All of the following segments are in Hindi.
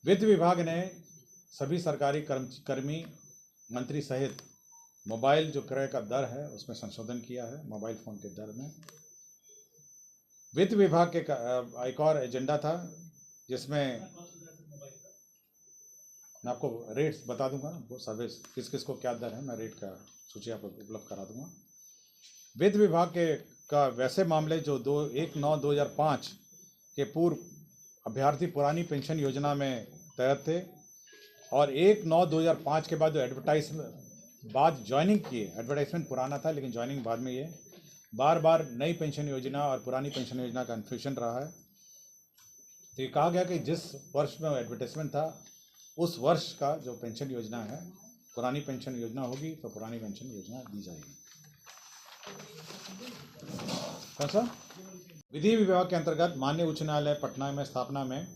वित्त विभाग ने सभी सरकारी कर्मी मंत्री सहित मोबाइल जो क्रय का दर है उसमें संशोधन किया है। मोबाइल फ़ोन के दर में वित्त विभाग के एक और एजेंडा था जिसमें मैं आपको रेट्स बता दूंगा, वो सर्विस किस किस को क्या दर है, मैं रेट का सूची आपको उपलब्ध करा दूंगा। वित्त विभाग का वैसे मामले जो 1/9/2005 के पूर्व अभ्यर्थी पुरानी पेंशन योजना में तहत थे और 1/9/2005 के बाद जो ज्वाइनिंग किए, एडवर्टाइजमेंट पुराना था लेकिन ज्वाइनिंग बाद में, ये बार बार नई पेंशन योजना और पुरानी पेंशन योजना का कन्फ्यूजन रहा है। तो ये कहा गया कि जिस वर्ष में एडवर्टाइजमेंट था उस वर्ष का जो पेंशन योजना है, पुरानी पेंशन योजना होगी तो पुरानी पेंशन योजना दी जाएगी। कौन सा? विधि विभाग के अंतर्गत माननीय उच्च न्यायालय पटना में स्थापना में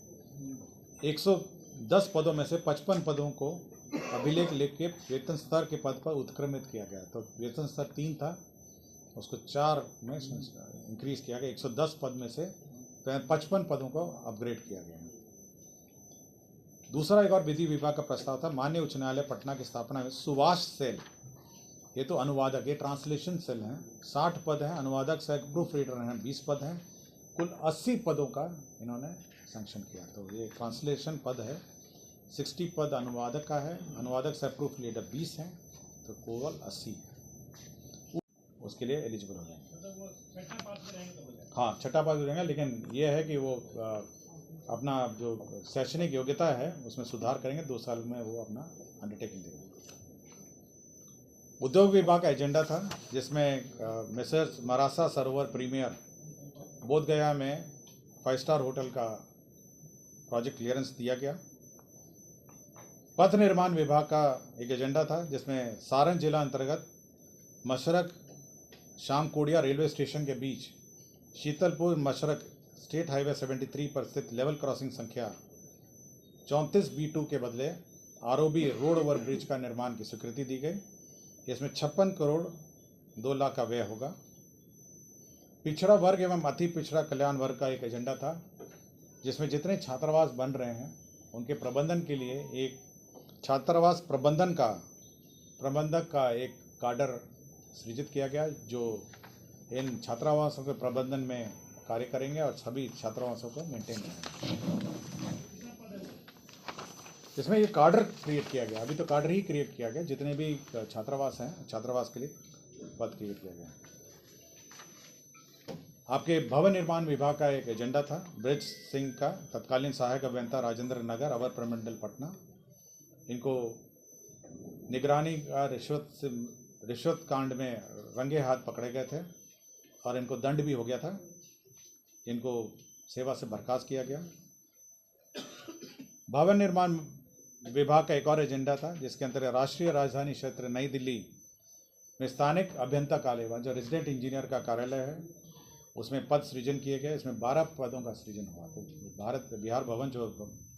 110 पदों में से 55 पदों को अभिलेख लिख के वेतन स्तर के पद पर उत्क्रमित किया गया। तो वेतन स्तर 3 था, उसको 4 में इंक्रीज किया गया। 110 पद में से 55 पदों को अपग्रेड किया गया। दूसरा एक और विधि विभाग का प्रस्ताव था, माननीय उच्च न्यायालय पटना की स्थापना में सुभाष सेल, ये तो अनुवादक, ये ट्रांसलेशन सेल हैं, 60 पद हैं। अनुवादक सह प्रूफ रीडर हैं 20 पद हैं। कुल 80 पदों का इन्होंने सैंक्शन किया। तो ये ट्रांसलेशन पद है, 60 पद अनुवादक का है, अनुवादक सह प्रूफ रीडर 20 हैं, तो केवल 80 है, उसके लिए एलिजिबल हो जाएंगे। हाँ, छठा पास हो जाएंगे, लेकिन ये है कि वो अपना जो शैक्षणिक योग्यता है उसमें सुधार करेंगे, 2 साल में वो अपना अंडरटेकिंग देंगे। उद्योग विभाग का एजेंडा था जिसमें मिसेस मरासा सरोवर प्रीमियर बोधगया में 5 स्टार होटल का प्रोजेक्ट क्लियरेंस दिया गया। पथ निर्माण विभाग का एक एजेंडा था जिसमें सारण जिला अंतर्गत मशरक शामकोडिया रेलवे स्टेशन के बीच शीतलपुर मशरक स्टेट हाईवे 73 पर स्थित लेवल क्रॉसिंग संख्या 34B2 के बदले आरओबी रोड ओवर ब्रिज का निर्माण की स्वीकृति दी गई। इसमें 56 करोड़ 2 लाख का व्यय होगा। पिछड़ा वर्ग एवं अति पिछड़ा कल्याण वर्ग का एक एजेंडा था जिसमें जितने छात्रावास बन रहे हैं उनके प्रबंधन के लिए एक छात्रावास प्रबंधक का एक काडर सृजित किया गया जो इन छात्रावासों के प्रबंधन में कार्य करेंगे और सभी छात्रावासों को मेंटेन करेंगे। इसमें ये काडर क्रिएट किया गया, अभी तो काडर ही क्रिएट किया गया, जितने भी छात्रावास हैं छात्रावास के लिए पद क्रिएट किया गया। आपके भवन निर्माण विभाग का एक एजेंडा था, ब्रिज सिंह का तत्कालीन सहायक अभियंता राजेंद्र नगर अवर प्रमंडल पटना, इनको निगरानी का रिश्वत कांड में रंगे हाथ पकड़े गए थे और इनको दंड भी हो गया था। इनको सेवा से बर्खास्त किया गया। भवन निर्माण विभाग का एक और एजेंडा था जिसके अंतर्गत राष्ट्रीय राजधानी क्षेत्र नई दिल्ली में स्थानिक अभियंता कार्यालय जो रेजिडेंट इंजीनियर का कार्यालय है उसमें पद सृजन किए गए। इसमें 12 पदों का सृजन हुआ। तो बिहार भवन जो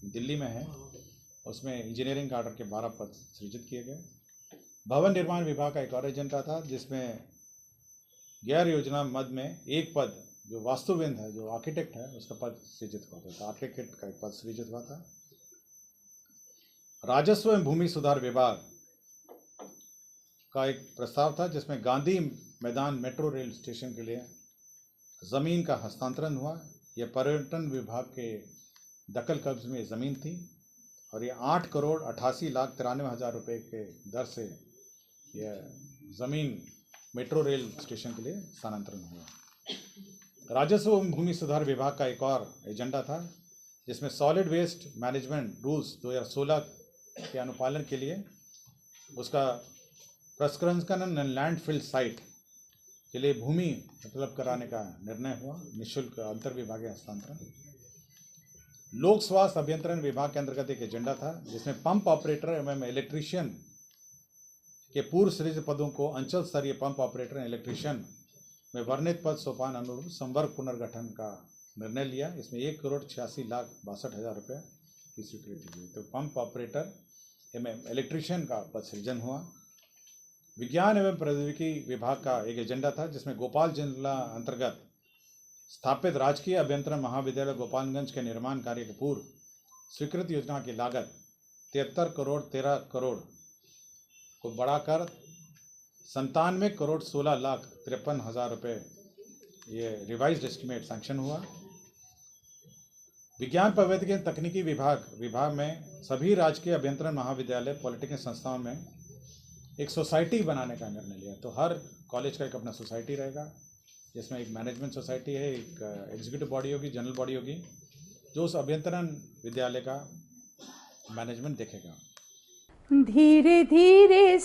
दिल्ली में है उसमें इंजीनियरिंग कार्डर के 12 पद सृजित किए गए। भवन निर्माण विभाग का एक और एजेंडा था जिसमें गैर योजना मद में एक पद जो वास्तुविद है, जो आर्किटेक्ट है, उसका पद सृजित हुआ था। आर्किटेक्ट का एक पद सृजित हुआ था। राजस्व एवं भूमि सुधार विभाग का एक प्रस्ताव था जिसमें गांधी मैदान मेट्रो रेल स्टेशन के लिए ज़मीन का हस्तांतरण हुआ। यह पर्यटन विभाग के दखल कब्ज में ज़मीन थी और ये 8,88,93,000 रुपये के दर से यह ज़मीन मेट्रो रेल स्टेशन के लिए स्थानांतरण हुआ। राजस्व एवं भूमि सुधार विभाग का एक और एजेंडा था जिसमें सॉलिड वेस्ट मैनेजमेंट रूल्स 2016 के अनुपालन के लिए उसका प्रसंस्करण लैंडफिल साइट के लिए भूमि उपलब्ध कराने का निर्णय हुआ। निःशुल्क अंतर्विभागीय हस्तांतरण। लोक स्वास्थ्य अभियंत्रण विभाग के अंतर्गत एक एजेंडा था जिसमें पंप ऑपरेटर एवं इलेक्ट्रीशियन के पूर्व सृजित पदों को अंचल स्तरीय पंप ऑपरेटर एवं इलेक्ट्रीशियन में वर्णित पद सोपान अनुरूप संवर्ग पुनर्गठन का निर्णय लिया। इसमें 1,86,62,000 रुपये की स्वीकृति हुई। तो पंप ऑपरेटर एवं इलेक्ट्रीशियन का पद सृजन हुआ। विज्ञान एवं प्रौद्योगिकी विभाग का एक एजेंडा था जिसमें गोपाल जिला अंतर्गत स्थापित राजकीय अभियंत्रण महाविद्यालय गोपालगंज के निर्माण कार्य के पूर्व स्वीकृत योजना की लागत 73 करोड़ 13 करोड़ को बढ़ाकर 97 करोड़ 16 लाख 53 हज़ार रुपये ये रिवाइज्ड एस्टिमेट सैंक्शन हुआ। विज्ञान प्रौद्योगिकी तकनीकी विभाग में सभी राजकीय अभियंत्रण महाविद्यालय पॉलिटेक्निक संस्थाओं में एक सोसाइटी बनाने का निर्णय लिया। तो हर कॉलेज का एक अपना सोसाइटी रहेगा, जिसमें एक मैनेजमेंट सोसाइटी है, एक एग्जीक्यूटिव बॉडी होगी, जनरल बॉडी होगी, जो उस अभियंत्रण विद्यालय का मैनेजमेंट देखेगा। धीरे धीरे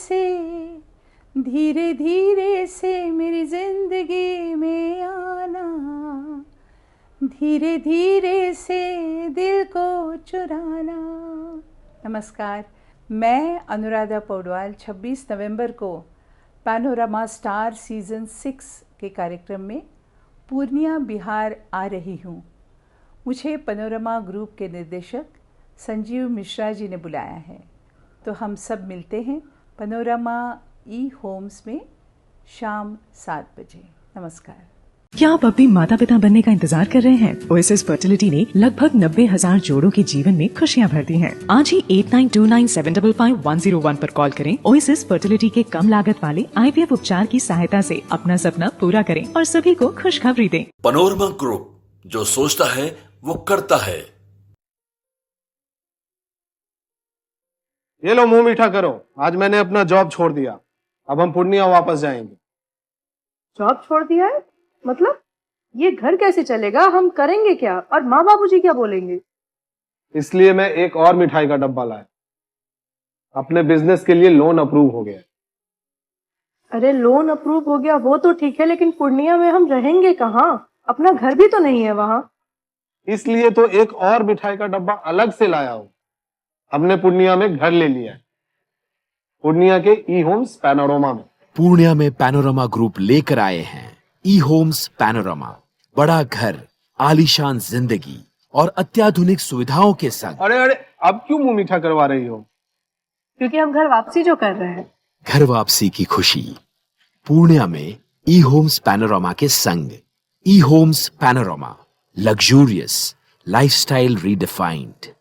से मेरी जिंदगी में आना, धीरे धीरे से दिल को चुराना। नमस्कार, मैं अनुराधा पौडवाल 26 नवंबर को पैनोरमा स्टार सीज़न 6 के कार्यक्रम में पूर्णिया बिहार आ रही हूँ। मुझे पैनोरमा ग्रुप के निर्देशक संजीव मिश्रा जी ने बुलाया है, तो हम सब मिलते हैं पैनोरमा ई होम्स में शाम 7 बजे। नमस्कार। क्या आप अपनी माता पिता बनने का इंतजार कर रहे हैं? ओएसिस फर्टिलिटी ने लगभग 90,000 जोड़ों के जीवन में खुशियां भर दी हैं। आज ही 8929755101 पर कॉल करें। ओएसिस फर्टिलिटी के कम लागत वाले IVF उपचार की सहायता से अपना सपना पूरा करें और सभी को खुशखबरी दें। पैनोरमा ग्रुप, जो सोचता है वो करता है। ये लो मुंह मीठा करो, आज मैंने अपना जॉब छोड़ दिया। अब हम पूर्णिया वापस जाएंगे। जॉब छोड़ दिया है? मतलब ये घर कैसे चलेगा? हम करेंगे क्या? और माँ बाबूजी क्या बोलेंगे? इसलिए मैं एक और मिठाई का डब्बा लाया। अपने बिजनेस के लिए लोन अप्रूव हो गया। अरे लोन अप्रूव हो गया वो तो ठीक है, लेकिन पूर्णिया में हम रहेंगे कहाँ? अपना घर भी तो नहीं है वहाँ। इसलिए तो एक और मिठाई का डब्बा अलग से लाया हूँ। हमने पूर्णिया में घर ले लिया है, पूर्णिया के ई होम्स पैनोरमा में। पूर्णिया में पैनोरमा ग्रुप लेकर आए हैं ई होम्स पैनोरमा, बड़ा घर, आलीशान जिंदगी और अत्याधुनिक सुविधाओं के संग। अरे अब क्यों मुंह मीठा करवा रही हो? क्योंकि हम घर वापसी जो कर रहे हैं। घर वापसी की खुशी पूर्णिया में ई होम्स पैनोरमा के संग। E homes panorama, luxurious lifestyle redefined.